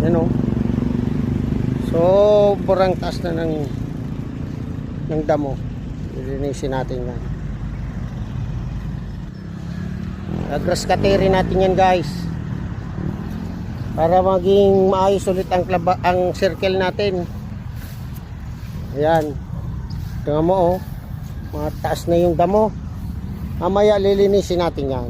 Yan o. Sobrang taas na ng damo. Lilinisin natin yan. Grass cutterin natin yan guys. Para maging maayos ulit ang circle natin. Ayan. Tingnan mo oh. Mataas na yung damo. Mamaya lilinisin natin yan.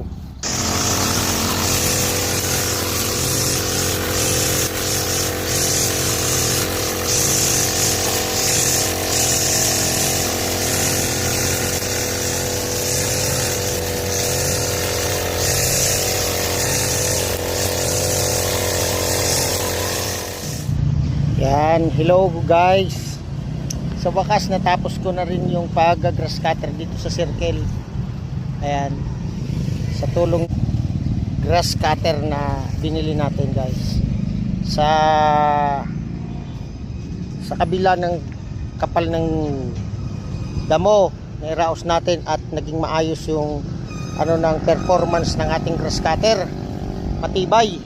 Yan, hello guys. Sa wakas natapos ko na rin yung pag-grass cutter dito sa circle. Ayan. Sa tulong grass cutter na binili natin guys. Sa kabila ng kapal ng damo, nairaos natin at naging maayos yung ng performance ng ating grass cutter. Matibay.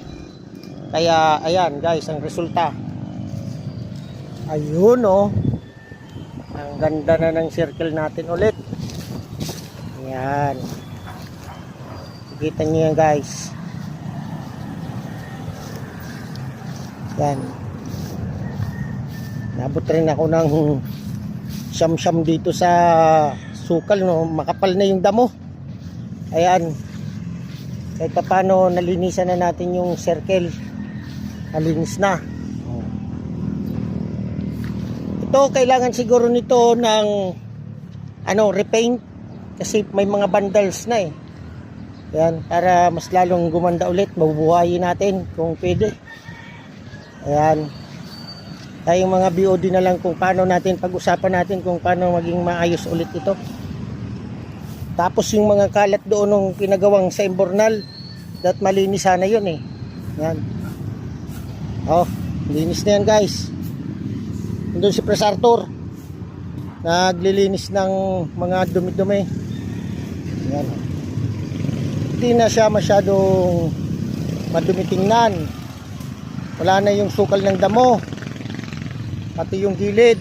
Kaya ayan guys ang resulta. Ayun oh. Ang ganda na ng circle natin ulit. Ayan. Kita niyo yan guys. Yan. Nabot rin ako ng siyam-siyam dito sa sukal no. Makapal na yung damo. Ayan. Kahit paano nalinisan na natin yung circle. Nalinis na. Ito, kailangan siguro nito ng repaint kasi may mga vandals na eh. Ayan, para mas lalong gumanda ulit, mabubuhayin natin kung pwede. Ayan. Tayong mga BOD na lang kung paano natin pag-usapan natin kung paano maging maayos ulit ito. Tapos yung mga kalat doon ng pinagawang sa imbornal, dapat malinis sana yun eh. Ayan. Oh, linis na yan guys. Doon si Pres Arthur naglilinis ng mga dumi-dumi. Yan. Hindi na siya masyadong madumi tingnan. Wala na yung sukal ng damo, pati yung gilid.